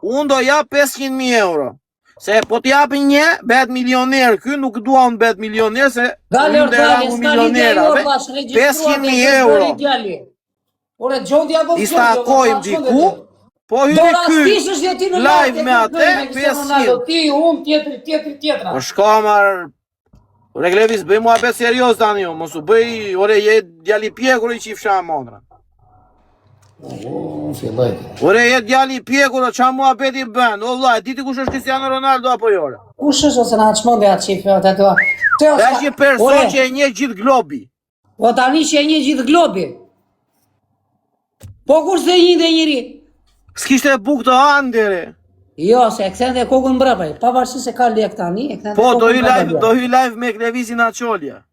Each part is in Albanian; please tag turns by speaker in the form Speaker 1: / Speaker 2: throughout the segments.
Speaker 1: unë do jap 500.000 euro. Se po t'japin një, bet milioner, ky nuk dua unë bet milioner, se unë dhe rangu milionerave, 500.000 euro. I stakojmë diku, po hyri ky, live me atë, 500.
Speaker 2: Ti, unë, tjetër.
Speaker 1: Po shkamar, ore Glevis, bëj mua bet serios tani jo, mos u bëj, ore je djali pjekur i qifsha mondra. Ore jetë djali i pjekur, qa mua beti bën, o vllaj, diti kush është Cristiano Ronaldo apo jore?
Speaker 2: Kush është ose na çmendë atë qifë atë ato?
Speaker 1: Është një person që e njeh gjithë globi.
Speaker 2: Po tani që e njeh gjithë globi. Po kush se një dhe njëri?
Speaker 1: S'kishte buk të andere.
Speaker 2: Jo, se e kthen dhe kokën mbrapa, pavarësisht se ka lek tani, e kthen.
Speaker 1: Po do hy live me Glevizin Açolja.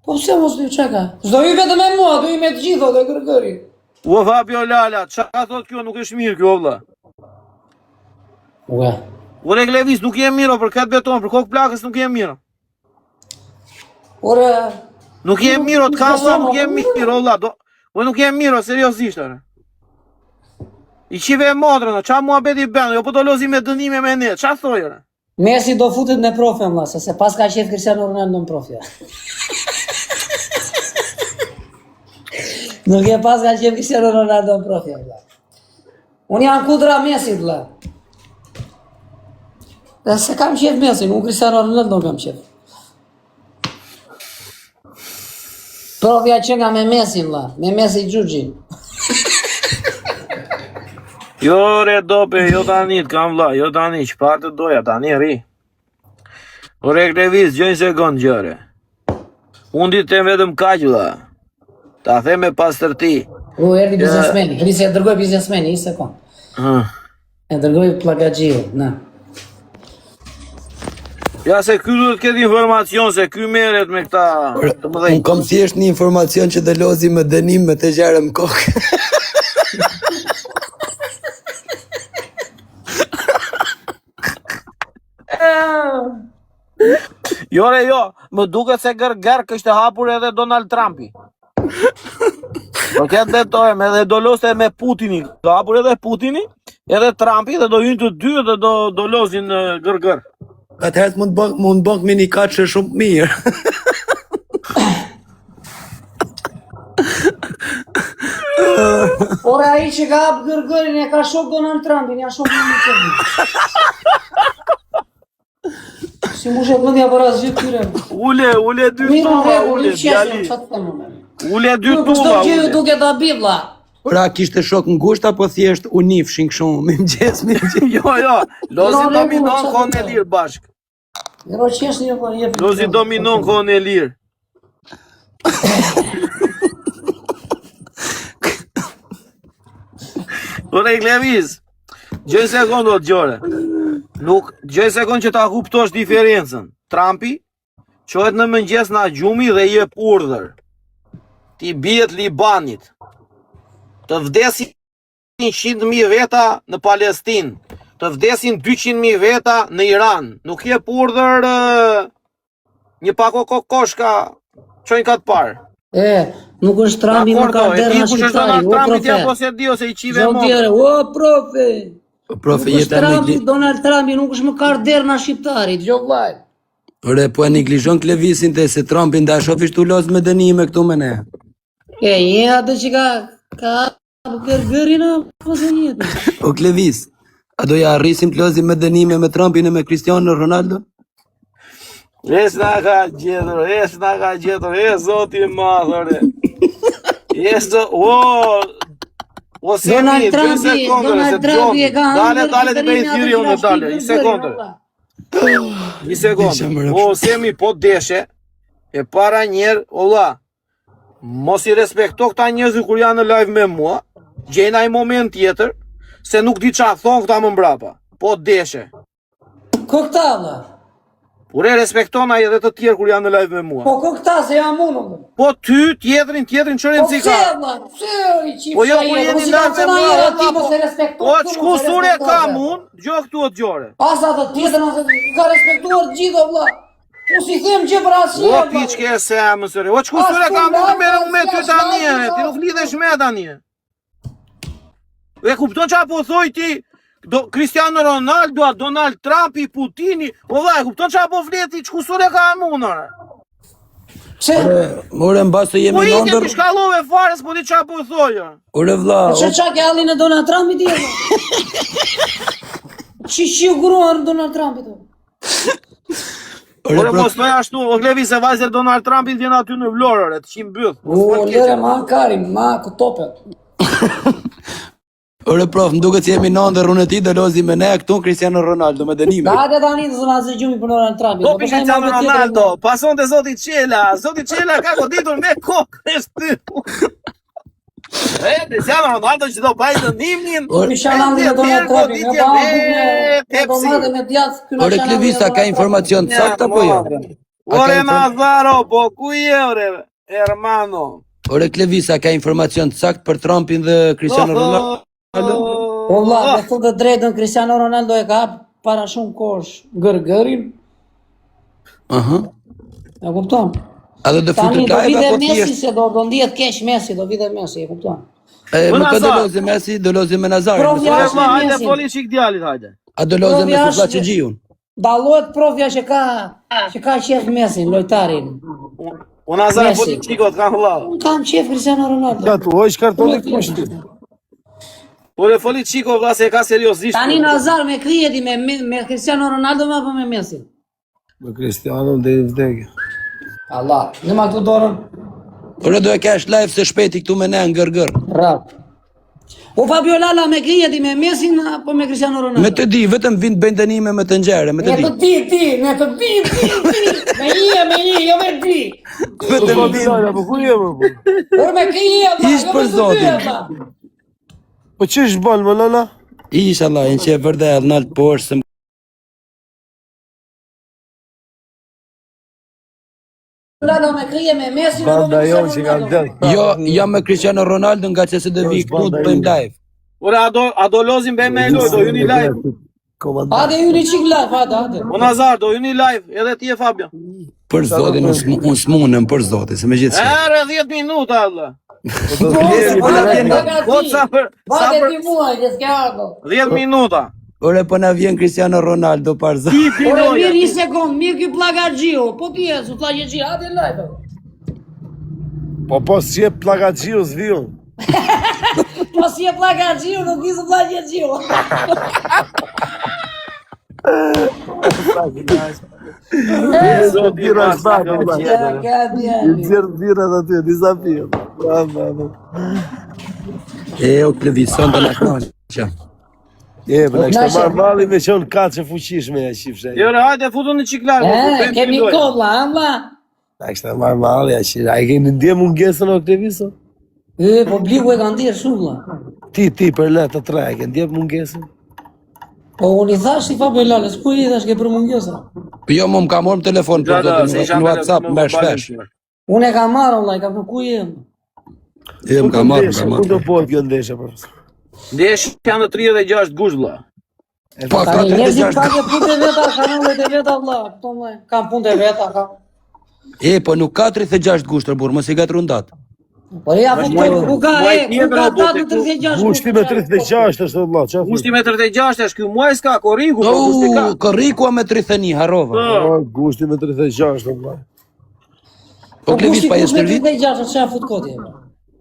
Speaker 2: Po pse mos do çka? S'do hy vetëm me mua, do hy me të gjithë dhe gërgëri.
Speaker 1: Ua Fabio Lala, qa thot kjo, nuk është mirë kjo, vlla.
Speaker 2: Ua.
Speaker 1: Ore Glevis, nuk jem mirë, për këtë beton, për kokë plakës nuk jem mirë.
Speaker 2: Ore...
Speaker 1: Nuk jem mirë, të kam sa nuk jem mirë, vlla. Ore nuk jem mirë, seriosisht, ore. I qive e modrën, qa mua beti bënë, jo po do lozi me dënime me ne, qa thoj, ore?
Speaker 2: Messi do futet në profe, vlla, se pas ka qef Cristiano Ronaldo në profe. Nuk e pas ka qef Cristiano Ronaldo në profe, vlla. Unë jam kundra Messi, vlla. Dhe se kam qef Messi, unë Cristiano Ronaldo kam qef. Profja që nga me Messi, vlla, me Messi Gjugji.
Speaker 1: Jo re dope, jo tani të kam vlla, jo tani, çfarë të doja, tani ri. Ore Glevis, gjoj sekond gjëre. Unë ditë të vetëm kaq vlla. Ta the me pastërti.
Speaker 2: Erdi biznesmeni, Krisi e dërgoj biznesmeni, i sekund. E dërgoj plagaxhiu, na.
Speaker 1: Ja se ky duhet këtë informacion, se ky merret me këta të mëdhenj.
Speaker 3: Unë kam thjesht një informacion që do lozi me dënim me të gjerë më kokë.
Speaker 1: Jo re jo, më duket se gërgër kështë hapur edhe Donald Trumpi. Po këtë betojmë, edhe do loste me Putinin, do hapur edhe Putini, edhe Trumpi, dhe do hynë të dy dhe do lozin gërgër.
Speaker 3: Atëherë mund bëk me një kaçë shumë mirë.
Speaker 2: Ora ai që ka hap gërgërin e ka shok Donald Trumpin, ja shok një qëmë. Si mu shok mëndja për asë gjithë tyre.
Speaker 1: Ule dy tulla, ule djali. Ule dy tulla,
Speaker 2: Kushto që duke të bibla.
Speaker 3: Pra kishte shok ngusht apo thjesht u nifshin kështu me mëngjes.
Speaker 1: Jo, lozi dominon kohën e lirë bashk.
Speaker 2: Jero qesh një për jep.
Speaker 1: Lozi dominon kohën e lirë. Ore Glevis, gjoj sekund o të gjore. Gjoj sekund që ta kuptosh diferencën. Trumpi qohet në mëngjes në gjumi dhe jep urdhër. Ti bjet Libanit. Të vdesin 100.000 veta në Palestinë. Të vdesin 200.000 veta në Iran. Nuk jep urdhër një pako kokoshka qojnë ka të parë.
Speaker 2: Nuk është Trumpi më ka derë në shqiptari, o profe. O profe.
Speaker 3: Profe,
Speaker 2: Donald Trumpi nuk është më ka derë në shqiptari, gjo vlaj.
Speaker 3: Ore, po e neglizhon Klevisin të se Trumpi nda shofish tu los me dënime këtu me ne.
Speaker 2: Je atë që ka gërgërin apo se njëtë.
Speaker 3: O Klevis, a do ja arrisim të lozi me dënime me Trumpin e me Cristiano Ronaldo?
Speaker 1: Es na ka gjetur, e zoti madhore. O Semi, 2 sekundë, dale të bëjë thiri unë, dale, 1 sekundë. 1 sekundë, o Semi, po deshe, e para njerë, ola, mos i respekto këta njerëzë kur janë në live me mua, gjena i moment tjetër, se nuk di qa thonë këta më mbrapa, po deshe.
Speaker 2: Ko këta, vla?
Speaker 1: Ure respektona edhe të tjerë kur janë në live me mua.
Speaker 2: Po këta se jam unë.
Speaker 1: Po ty, tjetërin qërën si ka.
Speaker 2: Pse i qifë
Speaker 1: po jo, kur jeni live me mua, po qku sure kam unë, gjo këtu të gjore.
Speaker 2: Asa të tjetër, ka respektuar gjitho, vla. U si them që për asje,
Speaker 1: vla. O piqke e se më sëre, o qku sure kam unë, unë me ty të anjere, ti nuk lidesh me të anjere. E kupton qa po thoj ti, Cristiano Ronaldo, Donald Trumpi, Putini, o vaj, kupton çfarë po fleti, çkusur e ka munor.
Speaker 2: Pse?
Speaker 3: More mbas se
Speaker 1: Po
Speaker 3: jemi
Speaker 1: i
Speaker 3: nëndër.
Speaker 1: ke shkallove fare, s'po di çfarë po thoja.
Speaker 3: Ore vlla,
Speaker 2: Ç'a ke hallin e Donald Trumpit ti? Çiçi gruan Donald Trumpit.
Speaker 3: ore
Speaker 1: Ore
Speaker 3: pro,
Speaker 1: mos thoja ashtu, o Glevi se vajzë Donald Trumpit vjen aty në Vlorë, të qim byll.
Speaker 2: O, lere ma karim, ma këtopet.
Speaker 3: ore prof, më duket se jemi nëndër unë e ti do lozi me ne këtu Cristiano Ronaldo me dënime.
Speaker 2: Hajde tani të zona se gjumi për Donald Trumpit.
Speaker 1: Po Cristiano Ronaldo, pason te zoti Çela. Zoti Çela ka goditur me kokë shty. Cristiano Ronaldo që do bajë dënimin.
Speaker 2: Pishanalli e Donald Trumpit, me domate me djath.
Speaker 3: Ore Klevisa ka informacion të saktë apo jo?
Speaker 1: Ore Nazaro, po ku je ore, hermano?
Speaker 3: Ore Klevisa ka informacion të saktë për Trumpin dhe Cristiano Ronaldo?
Speaker 2: Po vlla, me thotë drejtën Cristiano Ronaldo e ka hap para shumë kohësh gërgërin.
Speaker 3: Aha.
Speaker 2: E kupton?
Speaker 3: A do
Speaker 2: Tani
Speaker 3: futet
Speaker 2: do
Speaker 3: live
Speaker 2: vide
Speaker 3: apo ti
Speaker 2: Messi
Speaker 3: je?
Speaker 2: se do ndihet keq Messi, do vide Messi, e kupton?
Speaker 3: Më këtë do lozi Messi, do lozi me Nazarin.
Speaker 2: Prof,
Speaker 3: më
Speaker 2: ja,
Speaker 3: thua.
Speaker 1: Hajde, hajde foli çik djalit, hajde.
Speaker 3: A do lozi me
Speaker 2: Prof,
Speaker 3: Sufla
Speaker 2: jashtë-
Speaker 3: Çixhiun?
Speaker 2: Dallohet profja që ka qef Messi, lojtarin.
Speaker 1: O Nazar
Speaker 2: Messi.
Speaker 1: foli çikot kanë vëlla.
Speaker 2: Unë kam qef Cristiano Ronaldo.
Speaker 4: Ja, tu hoje cartão kushti.
Speaker 1: Ore foli çiko vëlla se e ka seriozisht.
Speaker 2: Tani Nazar me kryeti me Cristiano Ronaldo apo me Messi?
Speaker 4: Me Cristiano deri vdekje.
Speaker 2: Allah, në ma këtu dorën,
Speaker 3: Ore do e kesh live se shpeti këtu me ne në gërgër.
Speaker 2: rap. O Fabio Lala me kryeti me Messi apo me Cristiano Ronaldo?
Speaker 3: Me të di, vetëm vind bëjnë dënime me të nxjerë, me të
Speaker 2: Me
Speaker 3: di.
Speaker 2: të ti, me të ti. Me një, jo me ti.
Speaker 3: Vetëm
Speaker 4: Po
Speaker 3: vind.
Speaker 4: dala, po ku je më?
Speaker 2: Por me kryeti,
Speaker 3: Ish për zotin.
Speaker 4: Po ç'ish bën më lala?
Speaker 3: Inshallah, në që e vërdet, nalt poshtë, se
Speaker 2: Lala me kryeti me Messi
Speaker 4: Banda jon që kanë del.
Speaker 3: Jo, jam me Cristiano Ronaldo nga që se dhe vi këtu të bëjmë live.
Speaker 1: Ore a do lozim be me loj, do juni live.
Speaker 4: Komandant.
Speaker 2: Hade ju një qik live, hade.
Speaker 1: O Nazar, do juni live, edhe ti e Fabio.
Speaker 3: Për zotin, unë s'munëm për zotin, se me gjithë se.
Speaker 1: Ere 10 minuta, Allah.
Speaker 4: Do të vjen.
Speaker 1: Po sa për
Speaker 2: Vate ti muaj, që s'ke ardo.
Speaker 1: 10 minuta.
Speaker 3: Ore, po na vjen Cristiano Ronaldo par zotin.
Speaker 1: Ti
Speaker 2: Ore,
Speaker 1: pinoja.
Speaker 2: mirë një sekund, mirë kjo plaga Gjio, po ti e, su plaga Gjio, hade live.
Speaker 4: Po si e plagaxiu zviun.
Speaker 2: Po si e plaga Gjio, nuk visë plaga Gjio.
Speaker 1: Zoti
Speaker 4: Bira zbat,
Speaker 2: Ka bjeni.
Speaker 4: Zjer bira aty, desafio. Bravo.
Speaker 3: E, o Klevison të lakon. Qa.
Speaker 4: E, bëna kështë marrë malli me qënë katë fuqishme e shifshe.
Speaker 1: Jo, hajde futu në çiklar.
Speaker 2: Kemi kolla, amba.
Speaker 4: Na kështë marrë malli, a i keni ndje mungesën o Kleviso?
Speaker 2: Po bliku e kanë dirë shumë, la.
Speaker 4: Ti për letë të tre, e ke ndje mungesën?
Speaker 2: Po unë i thash si Fabio Lales, ku i thash ke për mungjosa?
Speaker 3: Po jo, më kam morë në telefon, për zotin, në WhatsApp, me shpesh.
Speaker 2: Unë e kam marrë, Allah, i kam në ku i e.
Speaker 3: E, më kam marrë, më kam
Speaker 4: Ku do
Speaker 3: marrë.
Speaker 4: po kjo ndeshe, profesor?
Speaker 1: Ndesh janë 36 gusht vlla.
Speaker 3: Po, ka
Speaker 2: Tani, njerëzit
Speaker 3: 36.
Speaker 2: ka ke punë të veta, kanallet e veta, Allah, këto më, kam punë të veta, kam.
Speaker 3: E, po nuk ka 36 gushtër, burë, mos i ka të rundat.
Speaker 2: Po ja, ku ka datë në 36
Speaker 4: Gushti me 36 është Allah, qa
Speaker 1: Gushti me 36 është ky muaj s'ka korriku, po gushti ka.
Speaker 3: Korrikua me 31, harova.
Speaker 4: Gushti me 36 Allah.
Speaker 3: Po Klevis pa jesë
Speaker 2: shërvit?
Speaker 3: shërvit?
Speaker 2: Po kushti që fut kodi.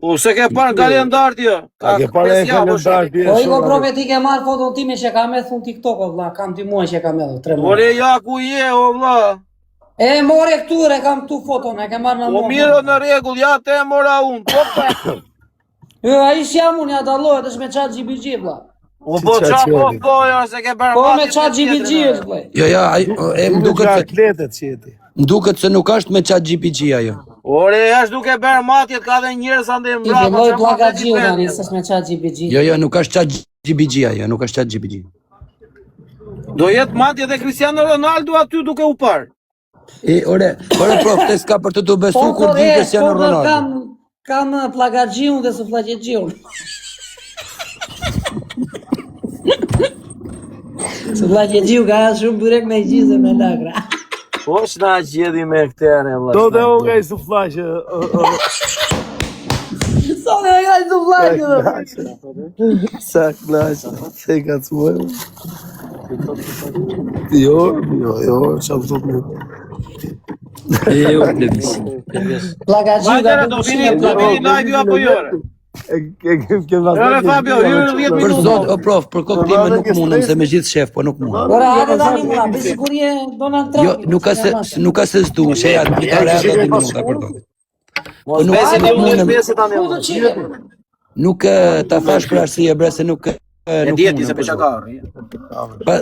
Speaker 1: Po se ke parë kalendar ti.
Speaker 4: A ke pare e kalendar ti
Speaker 2: Po i go prove ti ke marrë foton time që kam e thun TikTok, o vlla, kam ti muaj që kam edhe 3 muaj.
Speaker 1: Ore ja ku je o vlla.
Speaker 2: E more këture, kam tu foton, e ke marrë në
Speaker 1: Po
Speaker 2: mua.
Speaker 1: mirë në rregull, ja te mora unë. Po pa.
Speaker 2: Ai si jam unë, ja dallohet, është me chat GBG, vlla.
Speaker 1: O po qa po ja se ke bërë.
Speaker 2: Po me chat GBG është, vlla.
Speaker 3: Jo, ja, e më duket se...
Speaker 4: atletet që jeti.
Speaker 3: Më duket se nuk është me chat GPG ajo.
Speaker 1: Ore është duke bërë matjet ka dhe njerëz ande
Speaker 2: Ti
Speaker 1: mbrapa.
Speaker 2: filloj plaga Gjio tani, s'është me chat GBG.
Speaker 3: Jo, nuk është chat GPG ajo, nuk është chat GPG.
Speaker 1: Do jetë matjet e Cristiano Ronaldo aty duke u parë.
Speaker 3: E, ore prof, te s'ka për të besu kur di Cristiano Ronaldo.
Speaker 2: Kam plaga Gjio dhe su plaga Gjio. Su plaga Gjio ka shumë burek me gjizë me lakra.
Speaker 1: Po s'na gjedi me këtere vlla.
Speaker 4: Do dhe unë nga i suflaqë.
Speaker 2: Sa me nga të vlajtë.
Speaker 4: Sa knaqë, se ka të mojë. Jo, çfarë thot më?
Speaker 3: Jo, Levis.
Speaker 2: Plaka gjiga.
Speaker 1: Vajtere, do vini live ju apo jore? Jore Fabio, hyrë 10
Speaker 3: Për
Speaker 1: minuta.
Speaker 3: zot, o prof, për këtë time nuk mundem se me gjithë shef, po nuk mundem.
Speaker 2: Ora, hajde tani mua, be sigurie Donald Trump.
Speaker 3: Jo, nuk ka se s'du, që ja të pitare ato 10 minuta për to. Po nuk mundem, nuk ta thash për arsye bre se nuk
Speaker 1: E djeti se peqa ka.
Speaker 3: Pa,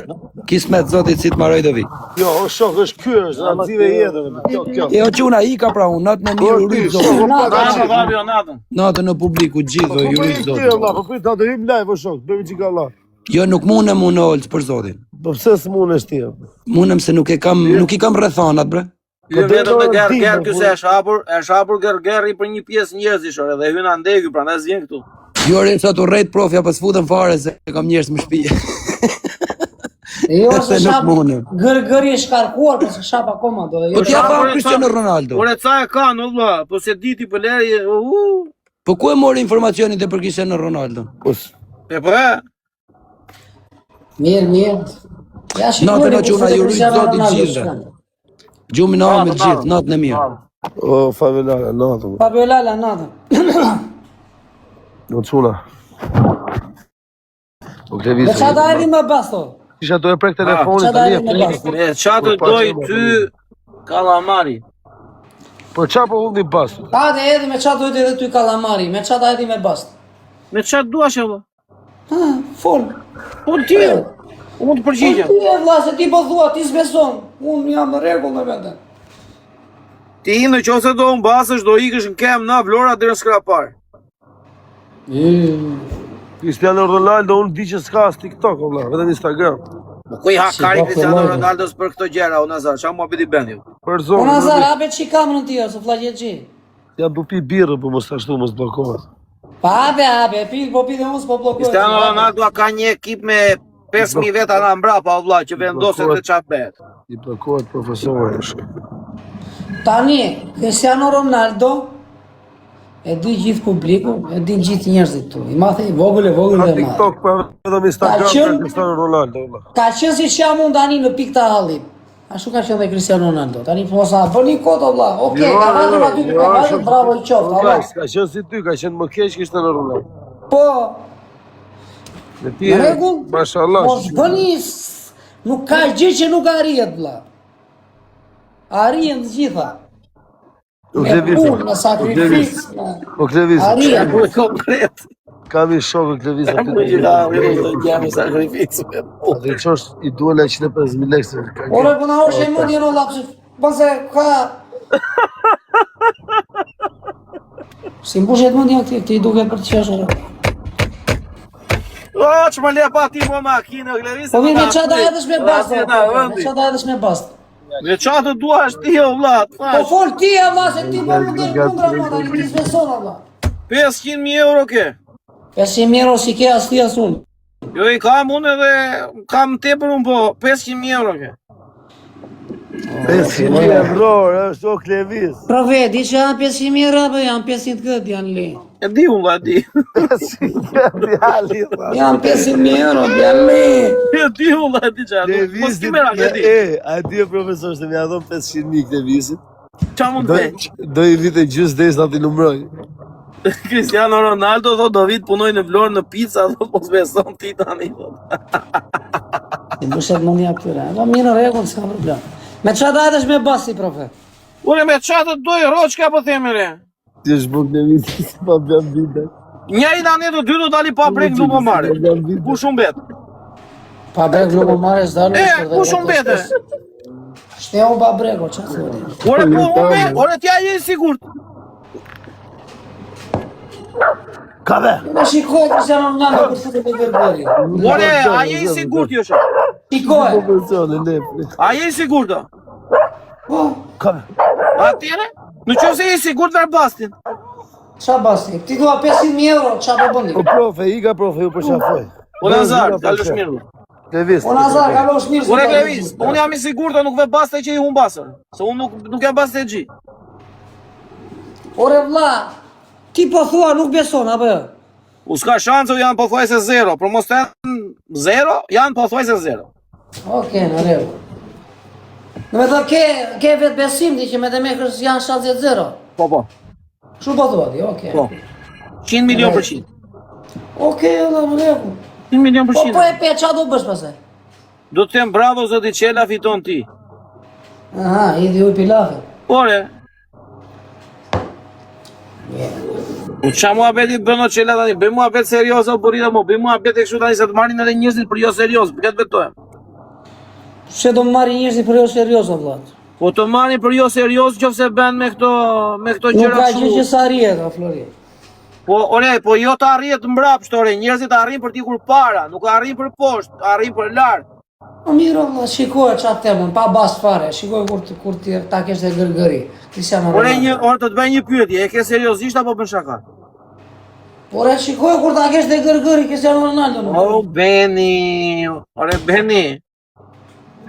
Speaker 3: kismet zotit si të maroj do vi.
Speaker 4: Jo, o shok, është ky, është native jetën. Kjo.
Speaker 3: E o quna i ka pra unë, natë në mirë u rritë zotit.
Speaker 1: Natën, Fabio, natën.
Speaker 3: Natën në publiku gjithë, ju rritë zotit.
Speaker 4: Po prit, ta dërim live o shok, bëjmë çika Allah.
Speaker 3: Jo, nuk mundem unë oltë për zotin.
Speaker 4: Po pse s'munesh ti?
Speaker 3: Mundem se nuk i kam rrethanat bre.
Speaker 1: Ju vetëm me gerë ky se është hapur gerë për një pjesë njerëzish dhe hyn andej ky prandaj zgjen këtu.
Speaker 3: Jo, re, sa të rrejt profi, apo s'futën fare se kam njerëz më shtëpi.
Speaker 2: Jo, se
Speaker 3: nuk
Speaker 2: shap
Speaker 3: mundem.
Speaker 2: gërgëri e shkarkuar, po se shap akoma do.
Speaker 3: Po t'ja pa Cristiano Ronaldo.
Speaker 1: Ore ca e ka në vlla, po se diti për leri.
Speaker 3: Po ku e mori informacionin e për Cristiano Ronaldo?
Speaker 1: E po e?
Speaker 2: Mirë. Ja
Speaker 3: Natën e quna ju rritë zotit gjithë. Gjumi në amë të gjithë, natën e mirë.
Speaker 4: O, Favelala, natën.
Speaker 2: Fabiola natën.
Speaker 4: O quna. O
Speaker 2: Me
Speaker 4: televizor.
Speaker 2: çfarë erdhi më basto?
Speaker 4: Kisha do e prek telefonin
Speaker 2: Çfarë
Speaker 4: tani.
Speaker 2: erdhi më basto?
Speaker 1: E qatë doj ty kalamari.
Speaker 4: Po çfarë po ulni pas?
Speaker 2: Hajde edhe me çfarë duhet edhe ty kalamari, me çfarë erdhi më bast?
Speaker 1: Me qatë duash e vlla?
Speaker 2: Ha, fol.
Speaker 1: Po ti, unë të përgjigjem.
Speaker 2: Ti e vlla se ti po thua, ti s'beson. Unë jam në rregull me veten.
Speaker 1: Ti në qose do unë basësh, do ikësh në kem na vlora dhe në skrapar.
Speaker 4: Cristiano Ronaldo unë di që s'ka as TikTok, valla, vetëm Instagram.
Speaker 1: Po ku i hakari Cristiano Ronaldos për këto gjera, o Nazar, qa mua biti bendi?
Speaker 4: Për
Speaker 2: Po
Speaker 4: zonë.
Speaker 2: Nazar, hape që kamerën ti, ose flagjet që.
Speaker 4: Ja du pi birrë, po mos ashtu mos bllokohet.
Speaker 2: Pa hape, po pi dhe unë s'po blokojë.
Speaker 1: Cristiano Ronaldo ka një ekip me 5.000 veta nga mbrapa, o vlla, që vendoset dhe qa bet.
Speaker 4: I bllokohet profesori.
Speaker 2: Tani, Cristiano Ronaldo e di gjithë publiku, e di gjithë njerëzit tu. I mathe i vogël
Speaker 4: Ka
Speaker 2: dhe madhe.
Speaker 4: TikTok për vetëm Instagram për Cristiano Ronaldo, valla.
Speaker 2: Ka qenë si që jam unë tani në pikë të hallit. Ashtu ka qenë dhe Cristiano Ronaldo. Tani po sa bëni koto vlla. Okej, ka vajtur aty, ka vajtur, bravo i qoftë,
Speaker 4: Valla,
Speaker 2: Allah.
Speaker 4: ka qenë si ty, ka qenë më keq Cristiano Ronaldo.
Speaker 2: Po,
Speaker 4: Me ti,
Speaker 2: në rregull?
Speaker 4: mashallah.
Speaker 2: Mos bëni, nuk ka gjë që nuk arrihet vlla. Arrihen të gjitha.
Speaker 4: O
Speaker 2: Me
Speaker 4: Klevis.
Speaker 2: punë, me sakrificë.
Speaker 4: O Klevis.
Speaker 2: Arrihen.
Speaker 1: Po e komplet.
Speaker 4: Kam i shokë Klevis aty.
Speaker 1: Po që ka, të gjemi sakrificë me po.
Speaker 4: Atë çosh i duela 150.000 lekë.
Speaker 2: Ore, po na hosh e mundi në lapsë. Pse ka si mbushet mundi ti duke për të qeshur.
Speaker 1: O, që më le pa ti më makinë, Klevis.
Speaker 2: Po mirë, me çfarë dahesh me bast? Me çfarë dahesh me bast?
Speaker 1: Me qatë duash ti, o vlla, të
Speaker 2: Po
Speaker 1: thash.
Speaker 2: fol ti e vlla se ti po më del kundra mua tani ti s'beson vlla.
Speaker 1: 500.000 euro ke.
Speaker 2: 500 euro si ke as ti as unë.
Speaker 1: Jo i kam unë edhe, kam tepër unë po, 500.000 euro ke.
Speaker 4: 500.000 euro, është o Klevis.
Speaker 2: Prove, di që janë 500 euro apo janë 500 këtë janë le.
Speaker 1: E di unë, vlla, e di.
Speaker 4: 500.000 djali.
Speaker 2: Janë 500 euro janë le.
Speaker 1: E di unë, vlla, e di që ato. Mos
Speaker 4: Klevis,
Speaker 1: ti mera, e di.
Speaker 4: a di e profesor se më ia dhon 500.000 Klevisit.
Speaker 1: Qa mund të bëj?
Speaker 4: Do i vite gjys derisa ti numroj.
Speaker 1: Cristiano Ronaldo thot do vit punoj në Vlorë në pizza, thot mos beson ti tani.
Speaker 2: Ti mbushet mundi këtyre. Po mirë në rregull, s'ka problem. Me çfarë dahesh me basti profe?
Speaker 1: Ure me qatë doj roçka po themi re.
Speaker 4: Ti është buk Klevisit si pa bën vite.
Speaker 1: Njëri tani të dy do dali pa brek nuk më marrë. Ku shumë bet?
Speaker 2: Pa brek nuk më marrësh dalë.
Speaker 1: Ku shumë bete?
Speaker 2: Shteu pa breko, çfarë thoni?
Speaker 1: Ore po ume, ore t'ja je i sigurt.
Speaker 4: Ka be.
Speaker 2: Ne shikoj Cristiano Ronaldo kur futet me gërgëri.
Speaker 1: Ore, a je i sigurt jo shë?
Speaker 2: Shikoj.
Speaker 4: Profesor, lepri.
Speaker 1: A je i sigurt o?
Speaker 2: Po,
Speaker 4: Ka be.
Speaker 1: Atjere? Në që se je i sigurt ver bastin.
Speaker 2: çfarë basti? Ti dua 500 euro, çfarë po bëni?
Speaker 4: Po profe, iga profe, ju përshafoj.
Speaker 1: O Nazar, kalësh mirë.
Speaker 4: Klevis.
Speaker 2: O Nazar, kalosh mirë.
Speaker 1: Ore Klevis, unë jam i sigurt o nuk ve baste që i hun basër. Se unë nuk jam baste gji.
Speaker 2: Ore vlla, ti po thua nuk beson apo jo?
Speaker 1: U s'ka shanco, janë pothuajse 0, për mos të 0, janë pothuajse 0.
Speaker 2: Okej, në rregull. Në me thë ke vetë besim ti që me dhe me kërës janë shanset 0.
Speaker 1: Po.
Speaker 2: Shu po thua ti, okej.
Speaker 1: Po. 100 milion për 100.
Speaker 2: Okej, edhe në rregull.
Speaker 1: 100 milion për
Speaker 2: Po
Speaker 1: 100.
Speaker 2: po e pe, qa do bësh pasaj?
Speaker 1: Do të them bravo zoti Qela, fiton ti.
Speaker 2: Aha, i di u pilafet.
Speaker 1: Ore. Qa muhabeti bëno Qela tani, bëj muhabet serios o burrita mo, bëj muhabet e kështu tani se të marrin edhe njerëzit për jo serios, për këtë betohem.
Speaker 2: Se do më marri njerëzit për jo serios o vlat.
Speaker 1: Po të marrin për jo serios qofse bën me këto
Speaker 2: Nuk
Speaker 1: gjëra
Speaker 2: ka gjë që
Speaker 1: kështu.
Speaker 2: sa rrihet, o Flori.
Speaker 1: Po ore, po jo të arrihet mbrapsht ore, njerëzit arrin për t'ikur para, nuk arrin për poshtë, arrin për lart.
Speaker 2: Po mirë, o vlat, shikoj qatë temën, pa bas fare, shikoj kur ti ta kesh dhe gërgëri. Cristiano
Speaker 1: Ore,
Speaker 2: Ronaldo.
Speaker 1: ore të të bëj një pyetje, e ke seriozisht apo bën shaka?
Speaker 2: Ore, shikoj kur ta kesh dhe gërgëri Cristiano Ronaldo. Nuk.
Speaker 1: O, Beni, ore, Beni.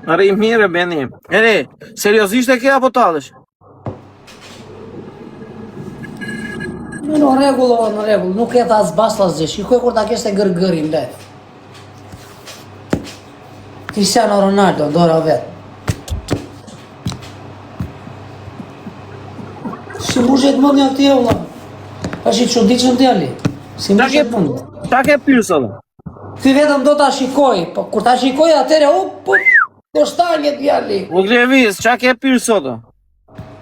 Speaker 1: Arri mire, Beni. Ere, seriozisht e ke apo talësh?
Speaker 2: Në rregull, nuk e ta as bas as gjë. Shikoj kur ta kesh dhe gërgëri mbet. Cristiano Ronaldo, dora vet. Si muzhet mendja ti e valla. Është i çuditshëm djali. Si muzhet mendja.
Speaker 1: Ta ke pyrë sot?
Speaker 2: Ti vetëm do ta shikoj, po kur ta shikoj atëre po do shtalje djali.
Speaker 1: U Glevis, qa ke pyrë sot?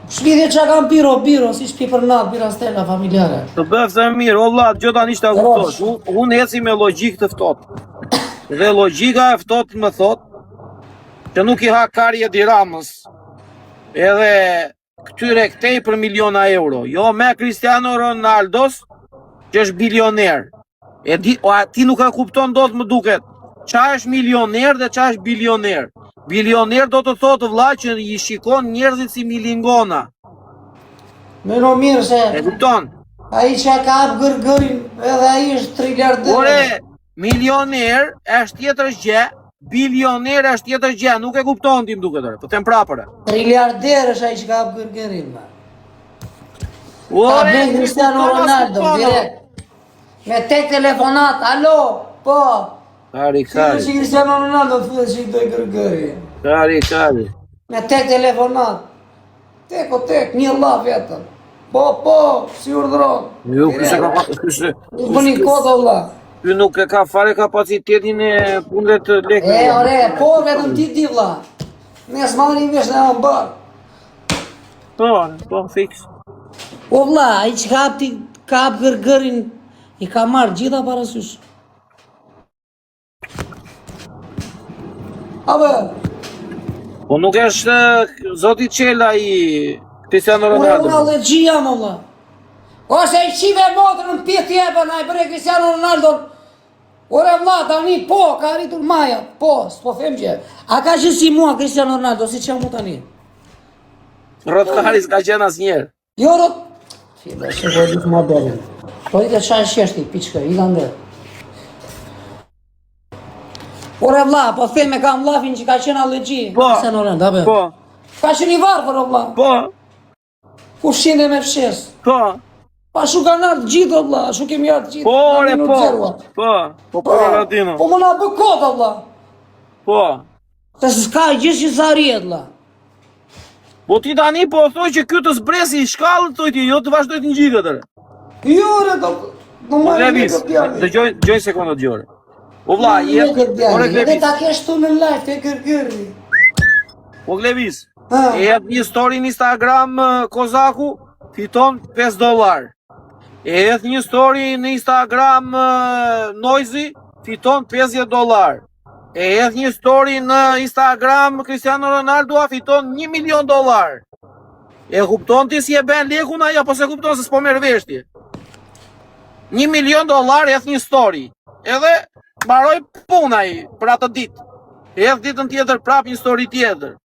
Speaker 2: Shpidhe qa kam biro, si shpi për natë, bira stella familjare.
Speaker 1: Të bëf të mirë, o Allah, gjota një ta kuptosh. Unë eci me logjik të ftohtë. Dhe logjika e ftohtë më thot që nuk i ha karje Diramës edhe këtyre këtej për miliona euro. Jo me Cristiano Ronaldos që është bilioner. Ti nuk e kupton dot më duket. Qa është milioner dhe qa është bilioner. Bilioner do të thotë vlla që i shikon njerëzit si milingona.
Speaker 2: Meno mirë se
Speaker 1: E kupton?
Speaker 2: ai që ka hap gërgërin edhe ai është triliardër.
Speaker 1: Ore, milioner është tjetër gjë, bilioner është tjetër gjë, nuk e kupton ti më duket ore, po them prapër.
Speaker 2: Triliardër është ai që ka hap gërgërin. Ta
Speaker 1: Ore,
Speaker 2: blen Cristiano Ronaldo direkt. Me tek telefonat, alo, po.
Speaker 1: Kari,
Speaker 2: Si që Cristiano Ronaldo të fëtë që i doj gërgëri.
Speaker 1: kari.
Speaker 2: Me tek telefonat. Tek o tek, një la vetëm. Po, si urdhron.
Speaker 1: Jo, kështë ka
Speaker 2: Nuk bëni kodë o la.
Speaker 1: Ky nuk e ka fare kapacitetin e punëve të lekë.
Speaker 2: Ore, po, vetëm ti di vla. Ne s'ma një vesh në ambar.
Speaker 1: Po, fix.
Speaker 2: O vla, ai që ka hap gërgërin, i ka marrë gjitha parasysh. Abe,
Speaker 1: Po nuk është zoti Qela i Cristiano
Speaker 2: unë
Speaker 1: Ronaldo.
Speaker 2: allergji jam o vla. Ose i qive motrën në pjetë jepë, na i bëre Cristiano Ronaldo. Ore vla, tani, po, ka arritur maja, po, s'po them që. A ka që si mua Cristiano Ronaldo, si që mu tani?
Speaker 1: Rotkari s'ka qenë asnjëherë.
Speaker 2: Jo, rot... Fide, që po e ditë ma berin. Po i të qanë sheshti, piqke, i kanë dhe. Ore vla, po theme kam vllafin që ka qenë allergji.
Speaker 1: Po.
Speaker 2: Cristiano Ronaldo, abe.
Speaker 1: Po,
Speaker 2: Ka qenë i varfër o vlla.
Speaker 1: po,
Speaker 2: Ku shinde me fshes.
Speaker 1: po.
Speaker 2: Pa shu kanë ardhë gjithë o vlla, shu kemi ardhë gjithë.
Speaker 1: Po, ore,
Speaker 2: Në
Speaker 1: po.
Speaker 2: minut zero.
Speaker 1: Po, Ronaldinho.
Speaker 2: Po më na bë kot o vlla.
Speaker 1: Po.
Speaker 2: Se s'ka gjithë që sa rrihet vlla.
Speaker 1: Po ti tani po thoj që ky të zbresi i shkallët thoj ti, jo të vazhdoj të ngjikët ore.
Speaker 2: Jo, ore, do më
Speaker 1: Levis, dëgjoj sekondë dëgjore. O vlla, ore
Speaker 2: Edhe
Speaker 1: Glevis.
Speaker 2: ta kesh tu në live, te gërgërri.
Speaker 1: O Glevis.
Speaker 2: Ha.
Speaker 1: E jep një story në Instagram Kozaku, fiton $5. E jep një story në Instagram Noizi, fiton $50. E jep një story në Instagram Cristiano Ronaldo, fiton $1 milion. E kupton ti si e ben lekun ajo, apo se kupton se s'po merr vesh ti? $1 milion jep një story. Edhe mbaroi puna ai për atë ditë. E jep ditën tjetër prap një story tjetër.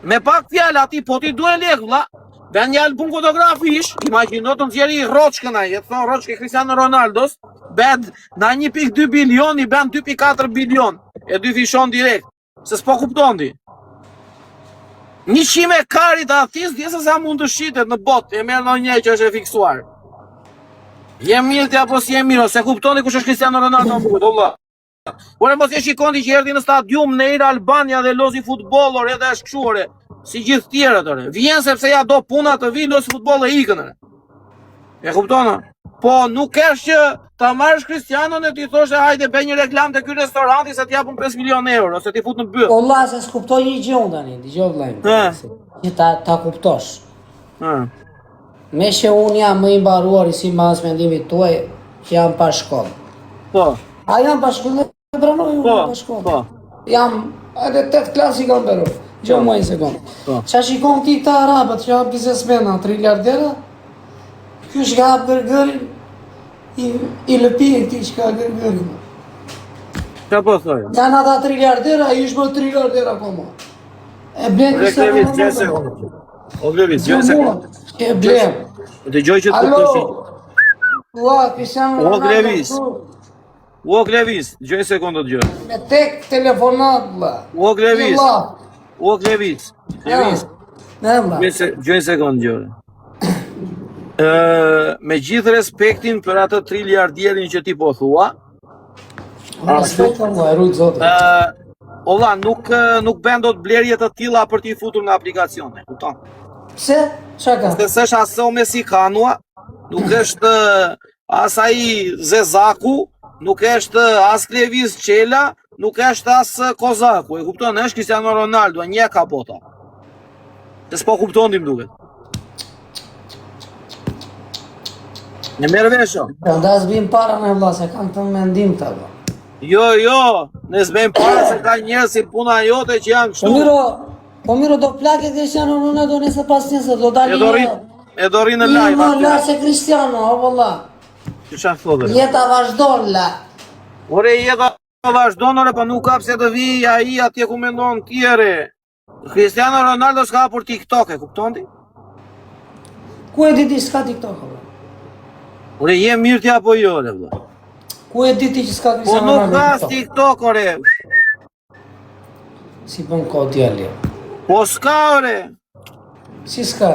Speaker 1: Me pak fjalë ati, po ti duhe lek, vlla. Ben një album fotografish, imagjino të nxjerri Roçkën ai, e thon Roçkë Cristiano Ronaldos, ben na 1.2 bilion i ben 2.4 bilion. E dy fishon direkt. Se s'po kupton ti. 100 karit atis, dhe se sa mund të shitet në botë, e merr ndonjë që është e fiksuar. Jem mirë ti apo si jem mirë, se kuptoni kush është Cristiano Ronaldo më bukur, valla. Ore mos e shikoni që erdhi në stadium në Air Albania dhe lozi futbollor edhe është kështu ore, si gjithë tjerët ore. Vjen sepse ja do puna të vi lozi futboll e ikën ore. E kuptona? Po nuk është që ta marrësh Cristianon e ti thoshe hajde bëj një reklam te ky restoranti se t'japun 5 milion euro ose ti fut në byll.
Speaker 2: Valla se s'kuptoj një gjë unë tani, dëgjoj vllai. Që ta kuptosh. Me që unë jam më i mbaruar i si mas mendimit tuaj që jam pa shkollë.
Speaker 1: Po.
Speaker 2: A jam pa shkollë? Pranoj unë pa shkollë.
Speaker 1: Po.
Speaker 2: Jam edhe 8 klasë i kam bërë. Gjo më i sekundë. Qa shikon ti këta arabët që jam biznesmena, triliardera, ky shka hap gërgërin, i lëpije këti shka gërgërin.
Speaker 1: Qa po thojë?
Speaker 2: Janë ata triliardera, i është bërë triliardera koma. E blen Cristiano Ronaldo.
Speaker 1: O Glevis, gjë sekundë.
Speaker 2: E blen.
Speaker 1: Dëgjoj që të kuptosh.
Speaker 2: Ua, Cristiano Ronaldo.
Speaker 1: O Glevis, gjë sekondë të gjë.
Speaker 2: Me tek telefonat, vlla.
Speaker 1: O Glevis. O Glevis. Glevis.
Speaker 2: Ne vlla.
Speaker 1: Gjë sekondë gjë. Me gjithë respektin për atë triliardierin që ti po thua.
Speaker 2: Respekton vlla, rujt zotë.
Speaker 1: Olla, nuk bën dot blerje të tilla për t'i futur në aplikacione, kupton?
Speaker 2: Pse? Çka ka?
Speaker 1: Se s'është aso meksikanua, nuk është as ai Zezaku, nuk është as Klevis Çela, nuk është as Kozaku, e kupton? Është Cristiano Ronaldo, një ka bota. Se s'po kuptoni më duket. Në merr vesho.
Speaker 2: Prandaj s'bim para në vlla, se kanë këtë mendim ta vlla.
Speaker 1: Jo, ne s'bejmë para se ka njerëz si puna jote që janë kështu.
Speaker 2: Po miro do plake Cristiano Ronaldo nëse pas njëse do dalë.
Speaker 1: E do rri në live.
Speaker 2: Jo, la se Cristiano, o valla.
Speaker 1: Çfarë thotë?
Speaker 2: Jeta vazhdon la.
Speaker 1: Ore jeta vazhdon ore, po nuk ka pse të vi ai atje ku mendon tjerë. Cristiano Ronaldo s'ka për TikTok, e kupton ti?
Speaker 2: Ku e di ti s'ka TikTok?
Speaker 1: Ore je mirë ti apo jo, ore valla?
Speaker 2: Ku e di ti që s'ka
Speaker 1: Po
Speaker 2: Cristiano
Speaker 1: nuk
Speaker 2: Ronaldo?
Speaker 1: ka TikTok, ore.
Speaker 2: Si bën kod djali.
Speaker 1: Po s'ka, ore.
Speaker 2: Si s'ka?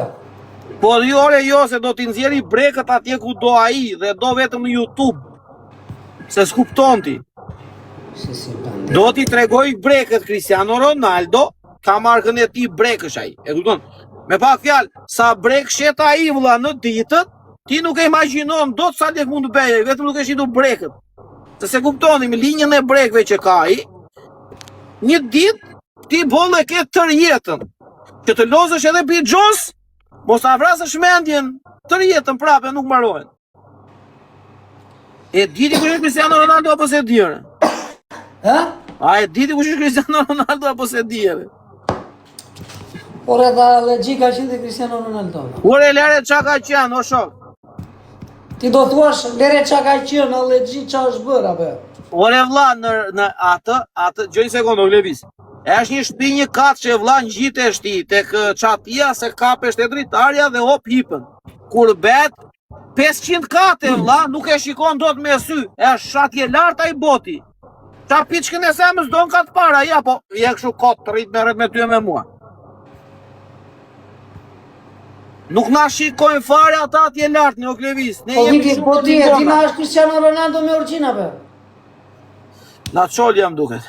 Speaker 1: Po jo, ore, jo, se do t'i nxjerri brekët atje ku do ai dhe do vetëm në YouTube. Se s'kupton ti.
Speaker 2: Si bën.
Speaker 1: Do t'i tregoj brekët Cristiano Ronaldo, ka markën e ti brekësh ai. E kupton? Me pak fjalë, sa brek shet ai vëlla në ditët, ti nuk e imagjinon dot sa lek mund të bëjë, vetëm nuk e shitur brekët. Se kuptoni, me linjën e brekëve që ka ai, një ditë ti bolle ke tër jetën. Që të lozësh edhe Bixhos, mos ta vrasësh mendjen, tër jetën prapë nuk mbarohen. E diti kush është Cristiano Ronaldo apo se dire?
Speaker 2: Ha?
Speaker 1: A e diti kush është Cristiano Ronaldo apo se dire?
Speaker 2: Ore dha legjika që dhe Cristiano Ronaldo.
Speaker 1: Ore lere qa ka qenë, o shok.
Speaker 2: Ti do thuash lere qa ka qenë, a legji qa është bërë, abe?
Speaker 1: Ore vlla, në atë, gjoj sekondo, Glevis. E është një shtëpi një katë që vlla ngjitesh ti tek çatia se kapesht e dritarja dhe hop hipën. Kur bet 500 kate vlla, nuk e shikon dot me sy. Është shatje lart ai boti. Qa piçkën e semës don ka të para, ja po je kështu kot të rrit me ty e me mua. Nuk na shikojnë fare ata atje lart në Oklevis. Ne jemi shumë
Speaker 2: po ti e di na është Cristiano Ronaldo me orgjina be.
Speaker 1: Na çol jam duket.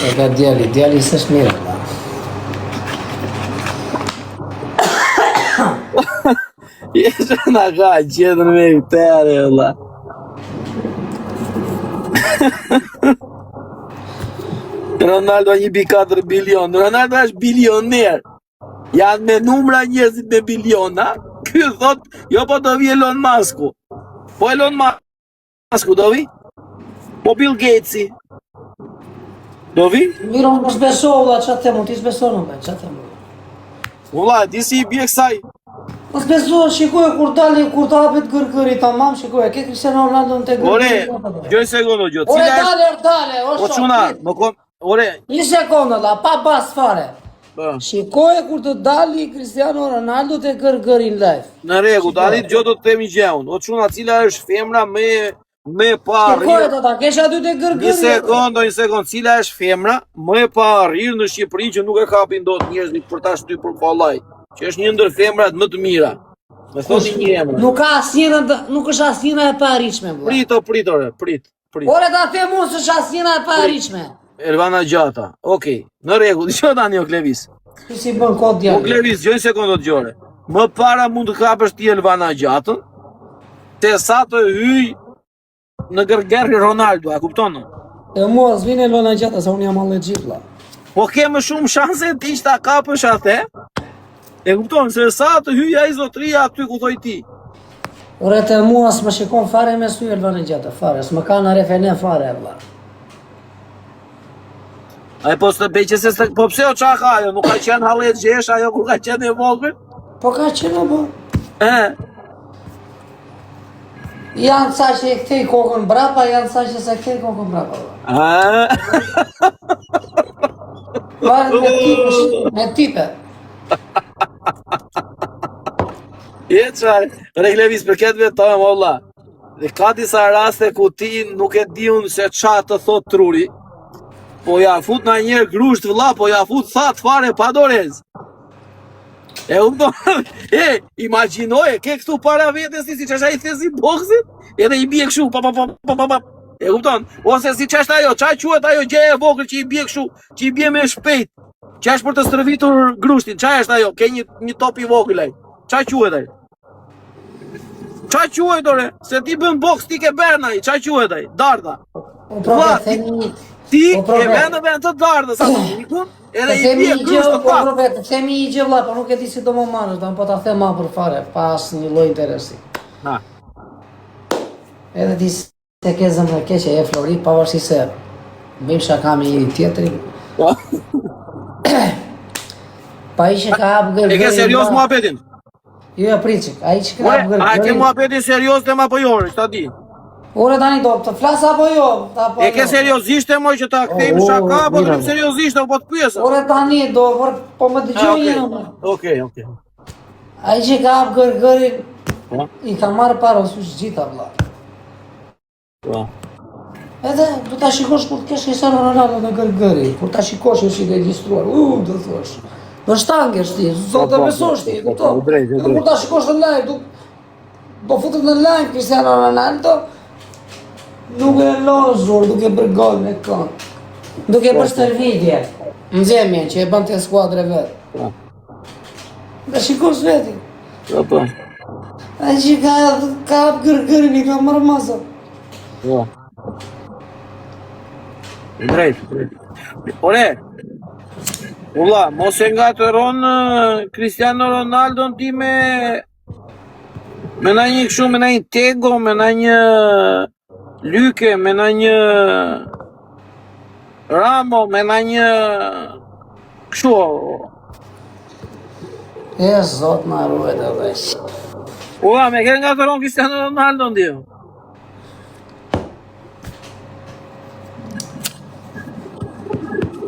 Speaker 2: E ka djali s'është mirë.
Speaker 1: Jesë nga ka qëtër me këtere, vëlla. Ronaldo 1,4 bilion. Ronaldo është bilioner. Janë me numra njerëzit me biliona. Ky thot, jo po do vi Elon Musku. Po Elon Musku do vi? Po Bill Gatesi. Do vi?
Speaker 2: Miro, mos beso, valla, qa themu, ti s'beso në me, qa themu.
Speaker 1: Vëlla, di si i bje kësaj.
Speaker 2: Mos beso, shikoj, kur të hapet gërgëri, tamam, shikoj, ke Cristiano Ronaldo në te gërgëri.
Speaker 1: Ore, gjoj sekondo, gjoj.
Speaker 2: Ore, dale, o
Speaker 1: O
Speaker 2: shok.
Speaker 1: quna, më kom, ore.
Speaker 2: Një sekundë, la, pa bas fare. Shikoje kur të dali Cristiano Ronaldo të gërgërin live.
Speaker 1: Në rregull, tani gjë do të themi gjeun. O çuna cila është femra me pa
Speaker 2: Shikoje do ta kesh aty të gërgërin.
Speaker 1: Një sekond, cila është femra më e pa arrir në Shqipëri që nuk e kapin dot njerëzit për ta shtyr për kollaj, që është një ndër femrat më të mira. Me thoni një emër.
Speaker 2: Nuk ka asnjëra, nuk është asnjëra e paritshme vëlla.
Speaker 1: Prit.
Speaker 2: Ore ta them unë se është asnjëra e paritshme.
Speaker 1: Elvana Gjata. Okej, në rregull, dëgjoj tani o Klevis.
Speaker 2: Si bën kod
Speaker 1: O
Speaker 2: djalë.
Speaker 1: Klevis, gjoj një sekondë dëgjore. Më para mund të kapësh ti Elvana Gjatën, te sa të hyj në gërgërri Ronaldo, a kupton?
Speaker 2: E mua s'vjen Elvana Gjata se unë jam allergjik vëlla.
Speaker 1: Po ke më shumë shanse ti që ta kapësh atë. E kupton se sa të hyj ai zotria aty ku thoj ti.
Speaker 2: Ore te mua s'më shikon fare me sy Elvana Gjata, fare, s'më ka në refene fare vëlla.
Speaker 1: Ai po s'të bëj që se po pse o qa ka ajo, nuk ka qenë hallet gjesh ajo kur ka qenë e vogël?
Speaker 2: Po ka qenë bo. Janë sa që e kthej kokën brapa, janë sa që se kthej kokën brapa. Varet me tipe.
Speaker 1: Qaj, Reklevis për këtë vetëm, valla. Dhe ka disa raste ku ti nuk e diun se qa të thot truri, po ja fut na njerë grusht vëlla, po ja fut that fare pa dorez. E kupton? Imagjinoje, ke këtu para vetes si që është ai thesi boksit, edhe i bie kështu, pa. E kupton? Ose si që është ajo, qa quhet ajo gjeje e vogël që i bie kështu, që i bie me shpejt, që është për të stërvitur grushtin, qa është ajo, ke një top i vogël ai, qa quhet ai? Qa quhet ore? Se ti bën boks, ti ke berna ai, qa quhet ai? Darda. Ti e vend në vend të dardës atë mikun, edhe i bie grusht të pak.
Speaker 2: Po themi një gjë vëlla, po nuk e di si do më marrësh, po ta them ma për fare, pa asnjë lloj interesi.
Speaker 1: Ha.
Speaker 2: Edhe ti se ke zemrë keqe e Flori, pavarësisht se bëjmë shaka me njëri tjetrin. Pa i që ka hapë gërgërin...
Speaker 1: E ke serios muhabetin?
Speaker 2: Jo, pritçik, ai që ka hapë gërgërin...
Speaker 1: A ke muhabetin serios dhe ma pëjore, që ta di?
Speaker 2: Ore tani do të flas apo jo?
Speaker 1: E ke seriozisht e moj që ta kthejmë shaka, apo të seriozisht, apo të pyesë?
Speaker 2: Ore tani do, po më dëgjoj një.
Speaker 1: Okej.
Speaker 2: Ai që ka hapë gërgërin, i ka marrë parasysh gjitha vëlla.
Speaker 1: Po.
Speaker 2: Edhe do ta shikosh kur të kesh Cristiano Ronaldo në gërgëri, kur ta shikosh është i regjistruar, do thosh. Në shtangesh ti, zotë besosh ti, kupton? Kur ta shikosh në live, do futet në live Cristiano Ronaldo, nuk e lozur, duke bërë gol me kënd. Duke bërë stërvitje, në zemjen që e bën të skuadre vetë. Dhe shikosh veti.
Speaker 1: Po.
Speaker 2: Ai që ka hapë gërgërin, i ka marrë masa.
Speaker 1: Po. Drejt. Ore, ulla, mos e ngatëron Cristiano Ronaldo ti me na një kështu, me na një tego, me na një lyke, me na një ramo, me na një kështu.
Speaker 2: E zot na ruaj dhe vesh.
Speaker 1: Ulla, me ke ngatëron Cristiano Ronaldo ndi?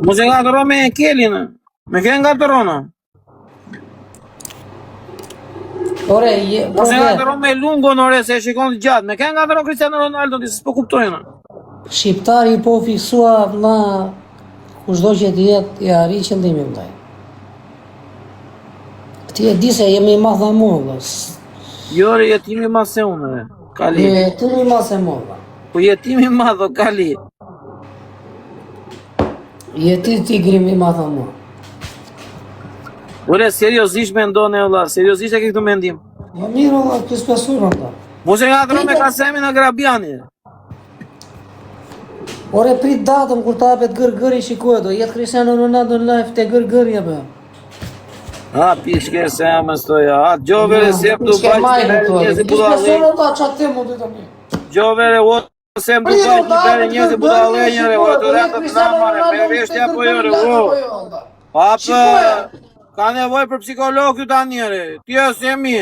Speaker 1: Mos e ngatëron me Kelin, me ke ngatëron.
Speaker 2: Ore,
Speaker 1: Mos e ngatëron me Lungon, ore, se shikon të gjatë. Me ke ngatëron Cristiano Ronaldo, ti s'po kuptojnë.
Speaker 2: Shqiptari po fiksua vëlla, kushdo që të jetë i arri qëllimin ndaj. Ti e di se jemi i madh më vëlla.
Speaker 1: Jo, re, jetimi madh se unë, Kali.
Speaker 2: Jetimi madh se më vëlla.
Speaker 1: Po jetimi madh, o Kali.
Speaker 2: Jeti tigrim i madh më.
Speaker 1: Ore, seriozisht me ndone, vëlla, seriozisht e ke këtë mendim.
Speaker 2: Jo mirë vëlla, kësë pesur vëlla.
Speaker 1: Mos e ngatëron me Kasemin e Grabiani.
Speaker 2: Ore, prit datëm kur ta hapet gërgëri, shikoj do jetë Cristiano Ronaldo në live te gërgëri apo.
Speaker 1: Ha, pishke se jam stoja. Ha, gjovere se më të bajt njëzi budalej. Gjovere o se më të bajt njëzi budalej njëre, o të rretët të namare, me veshtja po jore, o. Apë, ka nevoj për psikolog ju ta njëre, ti e se mi.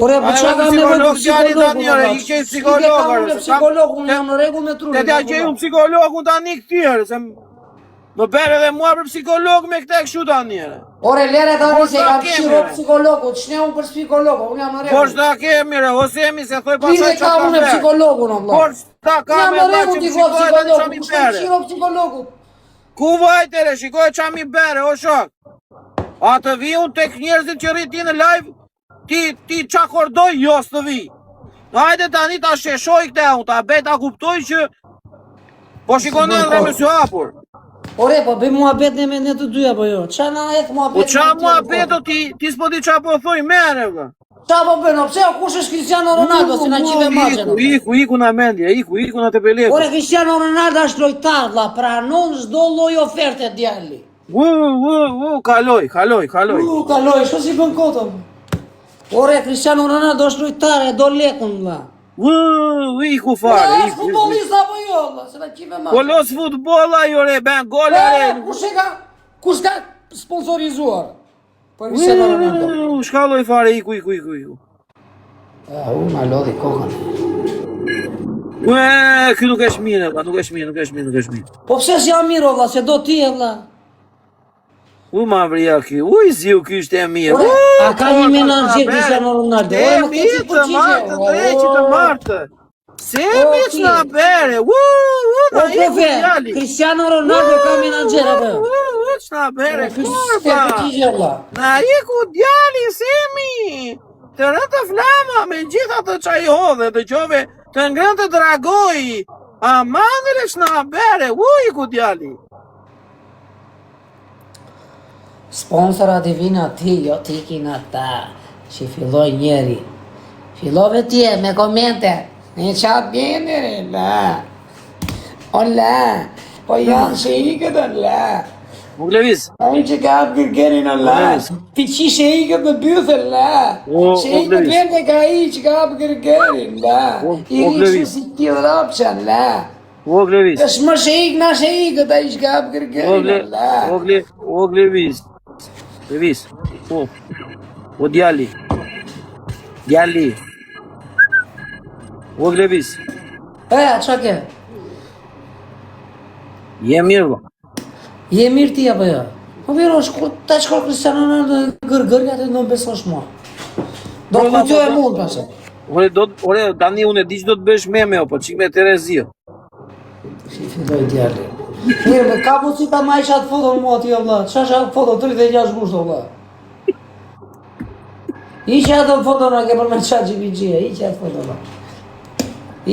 Speaker 2: Ore, po qa ka nevoj për psikolog?
Speaker 1: I qej psikolog,
Speaker 2: unë jam në regull me trurin.
Speaker 1: Te t'ja gjej unë psikolog, unë ta një këtjerë, se Më bere edhe mua për psikolog me këta e kështu ta njëre.
Speaker 2: Ore, lere tani se kam
Speaker 1: kemi,
Speaker 2: shiro
Speaker 1: re.
Speaker 2: psikologu, të shne unë për psikologu, unë jam në
Speaker 1: Po
Speaker 2: rregull.
Speaker 1: shta kemi re, ose jemi se thoj
Speaker 2: Pride
Speaker 1: pasaj që
Speaker 2: ka
Speaker 1: ka
Speaker 2: unë e
Speaker 1: bere.
Speaker 2: psikologu në
Speaker 1: Po
Speaker 2: vla.
Speaker 1: shta ka
Speaker 2: Jam
Speaker 1: me
Speaker 2: në
Speaker 1: vla
Speaker 2: rregull
Speaker 1: që
Speaker 2: t'i
Speaker 1: më
Speaker 2: thot
Speaker 1: shikoj edhe qa
Speaker 2: psikologu,
Speaker 1: mi
Speaker 2: ku shne
Speaker 1: bere.
Speaker 2: shiro psikologu.
Speaker 1: Ku vajtere, shikoj qa mi bere, o shok. A të vi unë tek njerëzit që rriti në live, ti qa kordoj, jo së të vi. Hajde tani ta sheshoj këte unë, ta bej ta kuptoj që po shikon e dhe me sy hapur.
Speaker 2: Ore, po bëj mua bet me ne të dyja, po jo. Qa na e mua bet?
Speaker 1: Po qa mua beto ti s'po di qa po thoj mere, vë.
Speaker 2: Qa po bëjnë, pse o kush është Cristiano Ronaldo, si na qive maqen.
Speaker 1: Iku na mendje, iku na të peleku.
Speaker 2: Ore, Cristiano Ronaldo është lojtar, la, pranon çdo lloj oferte djali.
Speaker 1: Kaloj.
Speaker 2: Kaloj, shto si bën kotëm. Ore, Cristiano Ronaldo është lojtar, e do lekun, la.
Speaker 1: Iku
Speaker 2: Ore,
Speaker 1: fare,
Speaker 2: është futbolist apo jo, la, se na qive
Speaker 1: Po
Speaker 2: maqen.
Speaker 1: los futbolla jo re, ben gola re.
Speaker 2: Kush ka sponsorizuar? Për Cristiano Ronaldo.
Speaker 1: Shkalloj fare, iku.
Speaker 2: Ma lodhi kokën.
Speaker 1: Ky nuk është mirë, nuk është mirë.
Speaker 2: Po pse si jam mirë, vlla, se do ti, vlla.
Speaker 1: Ma vrija ky, ziu ky është e mirë.
Speaker 2: Ore, a ka një menaxher Cristiano Ronaldo? Ore, më këtë përgjigje.
Speaker 1: Të martë. Se mi që na bere,
Speaker 2: O, profe, Cristiano Ronaldo ka menaxher apo?
Speaker 1: që na bere,
Speaker 2: Këtë
Speaker 1: kurba.
Speaker 2: përgjigje, vlla.
Speaker 1: Na iku djali, semi. Të rëtë flama me gjitha të qaj hodhe, të qove të ngrënë të dragoj. A madhëre që na bere, iku djali.
Speaker 2: Sponsorat i vinë ati, jo ti kina ta, që filloj njeri. Fillove tje me komente, në qatë bjene, la. O la, po janë që i këtë, la.
Speaker 1: Nuk leviz.
Speaker 2: A i që ka atë gërgerin, o la. Ti qishe i këtë në bythë, la. Që i këtë vende ka i që ka atë gërgerin, la. I rishë si tjë rapqan, la.
Speaker 1: Vog leviz.
Speaker 2: Është më shëjik, na shëjik, a i që ka atë gërgerin, la.
Speaker 1: Vog leviz. Leviz. O djali. Vog leviz.
Speaker 2: Qa ke?
Speaker 1: Je mirë, vë.
Speaker 2: Je mirë ti apo jo? Po vero, ta shkoj Cristiano Ronaldo gërgërja të do besosh mua. Do të kujtoj e mund pasë.
Speaker 1: Ore, tani unë e di që do të bësh me po qik me Terezio.
Speaker 2: Si filloj djali. Mirë, me ka mundësi ta majsh atë foton mua ti, vëlla. Qa është atë foto, 36 gushto, vëlla. Iqe atë foton, a ke për me qa GPG, iqe atë foton, vëlla.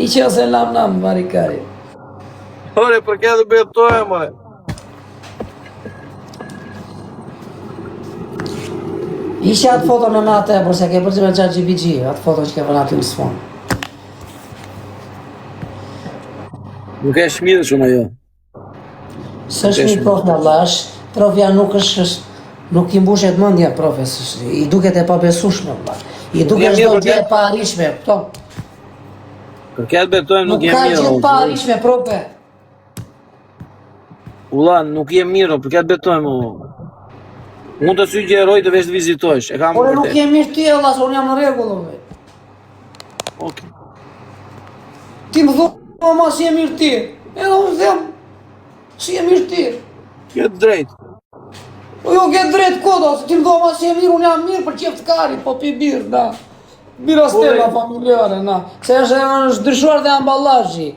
Speaker 2: Iqe ose nam, marikari.
Speaker 1: Ore, për këtë betojë, mëre.
Speaker 2: Iqe atë foton në natë e, por se ke për që me qa GPG, atë foton që ke për natë në sfonë.
Speaker 1: Nuk e shmirë shumë ajo.
Speaker 2: Së është një prof në vlash, profja nuk i mbushet mëndja profes, i duket e pabesushme, vlla. I duket shdo gjë e pa arishme, këto.
Speaker 1: Për këtë betojmë nuk
Speaker 2: Nuk
Speaker 1: je
Speaker 2: ka gjë
Speaker 1: mirë.
Speaker 2: pa arishme, profe.
Speaker 1: Ula, nuk je mirë, për këtë betojmë. Mund të sy gjeroj të vesh të vizitojsh, e kam
Speaker 2: Ore nuk
Speaker 1: vërtet.
Speaker 2: je mirë ti, vlla, se unë jam në rregull, vlla.
Speaker 1: Okej.
Speaker 2: Ti më thua, ma si je mirë ti. Edhe unë them, si je mirë ti.
Speaker 1: Këtë drejt.
Speaker 2: Po jo, ke drejt kodo, se ti më thua, ma si je mirë, unë jam mirë për qef të kari, po pi birë, na. Bira stella familjare, na. Se është ndryshuar dhe amballazhi.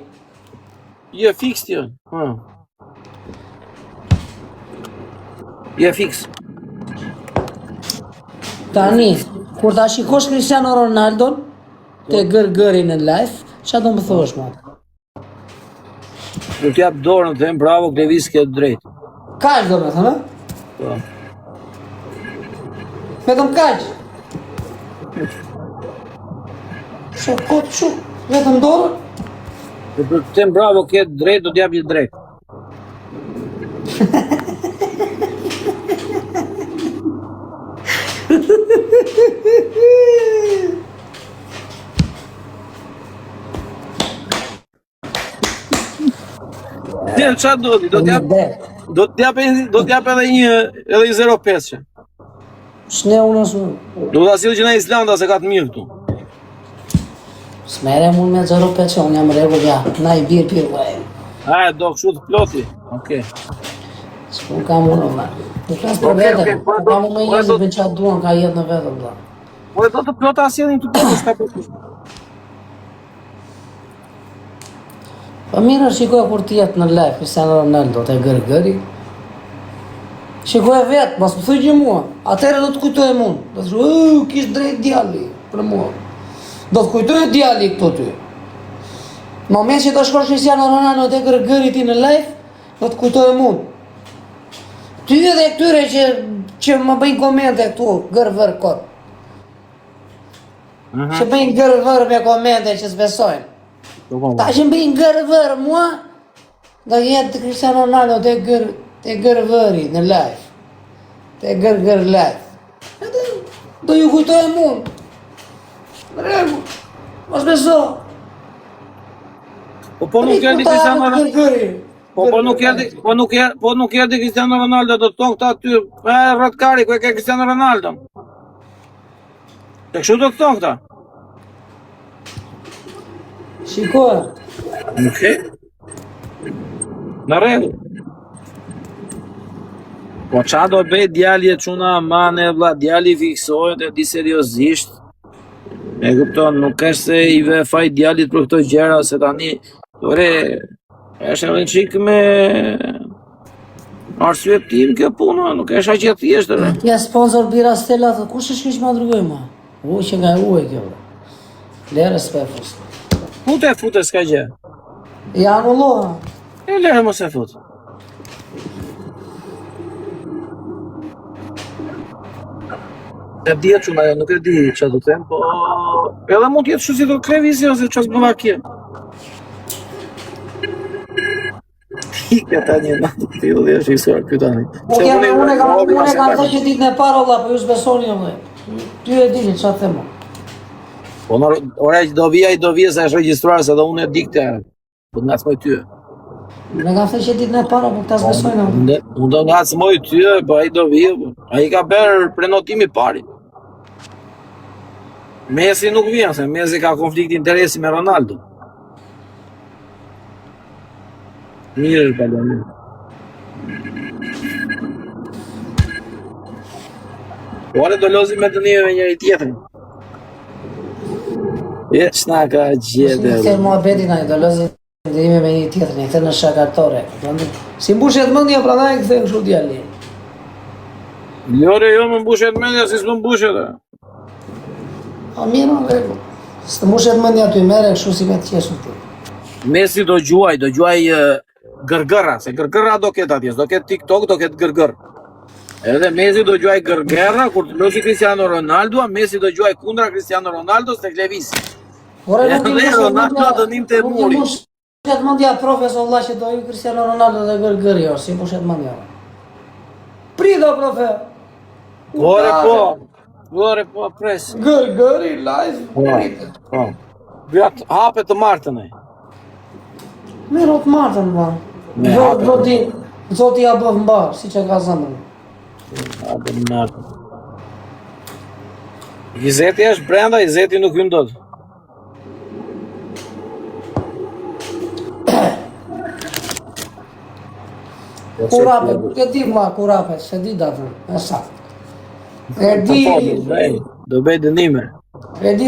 Speaker 1: Je fiks ti. Je fiks.
Speaker 2: Tani, kur ta shikosh Cristiano Ronaldo te gërgëri në live, qa do më thosh ma?
Speaker 1: Do t'jap dorën të them bravo, Klevis ke drejt.
Speaker 2: Kaq do me thënë,
Speaker 1: Po.
Speaker 2: vetëm kaq. Shokot, vetëm dorën?
Speaker 1: Dhe për të them bravo ke drejt, do t'jap një drejt. Dhe qa do t'i? Do t'jap edhe një 0,5 që.
Speaker 2: Shne unë është unë.
Speaker 1: Do t'a silë që na Islanda se ka të mirë këtu.
Speaker 2: Smere mund me 0,5 që unë jam regull, ja. Na i birë pirë, vaj.
Speaker 1: Do kështu të ploti. Okej.
Speaker 2: S'po kam unë, vlla. Nuk flas për vete, po kam unë me njerëzit me çfarë duan ka jetë në vetë, vlla.
Speaker 1: Po e do të plota asjellim të tjerë, s'ka problem.
Speaker 2: Po mirë, shikoj kur ti jetë në live, Cristiano Ronaldo te gërgëri. Shikoj vetë, mos më thuj gjë mua. Atëherë do të kujtoj unë. Do të thotë, kish drejt djali për mua. Do të kujtoj djali këtu ty. Në moment që do shkosh Cristiano Ronaldo te gërgëri ti në live, do të kujtoj unë. Ty edhe këtyre që më bëjnë komente këtu, gërvër kot. Që bëjnë gërvër me komente që s'besojnë. Ta që më bëjnë gërvër mua, do jetë Cristiano Ronaldo te gërvëri në live. Te gërgër live. Do ju kujtoj mund. Në rregull. Mos beso.
Speaker 1: Po nuk erdhi Cristiano Ronaldo. Po nuk erdhi Cristiano Ronaldo do të thonë këta aty. Rrotkari ku e ka Cristiano Ronaldo. Te kështu do të thonë këta.
Speaker 2: Shikoj.
Speaker 1: Okej. Në rregull. Po qa do bëj djali e quna mane vlla, djali fiksohet e di seriozisht. E kupton, nuk është se i ve faj djalit për këto gjëra se tani, ore, është edhe çik me arsye tim kjo puna, nuk është aq e thjeshtë.
Speaker 2: Ja sponsor bira Stella, kush është kish më dërgoj më? Që nga uaj kjo. Lere s'pe fus.
Speaker 1: Fute s'ka gjë.
Speaker 2: Ja anulloha.
Speaker 1: E lere mos e fut. E dhjetë që ajo, nuk e di që do të them, po edhe mund t'jetë shu si do televizion, se që s'bëva kje. Hike ta një natë të tillë dhe është isuar kjo tani.
Speaker 2: Unë e kam thënë që ditën e parë, valla, po ju s'besoni, valla. Ty e dini çfarë them.
Speaker 1: Po ora që do vija se është regjistruar se edhe unë e di këtë. Po të ngacmoj ty.
Speaker 2: Unë kam thënë që ditën e parë, po ta s'besojnë.
Speaker 1: Unë do ngacmoj ty, po ai do vijë. Ai ka bërë prenotimi pari. Messi nuk vjen, se Messi ka konflikt interesi me Ronaldo. Mirë është baloni. Po ale do lozim me të njëve me njëri tjetërin. E qëna ka gjithë.
Speaker 2: Se muhabetin ai do lozim dhe ime me një tjetërin, e këtë në shakatore. Si mbushet mendja, prandaj kthej kështu djali.
Speaker 1: Lore jo më mbushet mendja, si s'më mbushet.
Speaker 2: A mirë, në rregull. Së mbushet mendja ty mere kështu si me të qeshën ti.
Speaker 1: Messi do gjuaj gërgëra, se gërgëra do ketë atjes, do ketë TikTok, do ketë gërgër. Edhe Messi do gjuaj gërgëra, kur të losi Cristiano Ronaldo, Messi do gjuaj kundra Cristiano Ronaldo se klevisi. Edhe Ronaldo do nim të muri.
Speaker 2: Mbushet mendja profesor Allah që do ju Cristiano Ronaldo dhe gërgëri, jo, si mbushet mendja. Prido, profe.
Speaker 1: Ore po, pres.
Speaker 2: Gërgëri, live,
Speaker 1: Po. Vjat hape të martën e.
Speaker 2: Mirë të martën, ba. Zoti ja bëf mbarë, si që ka zëmën.
Speaker 1: Hape të martën. Izeti është brenda, Izeti nuk hyn dot.
Speaker 2: Kurape, ke di ma kurape, se di datën, e sa. E di...
Speaker 1: Do bëj dënime.
Speaker 2: E di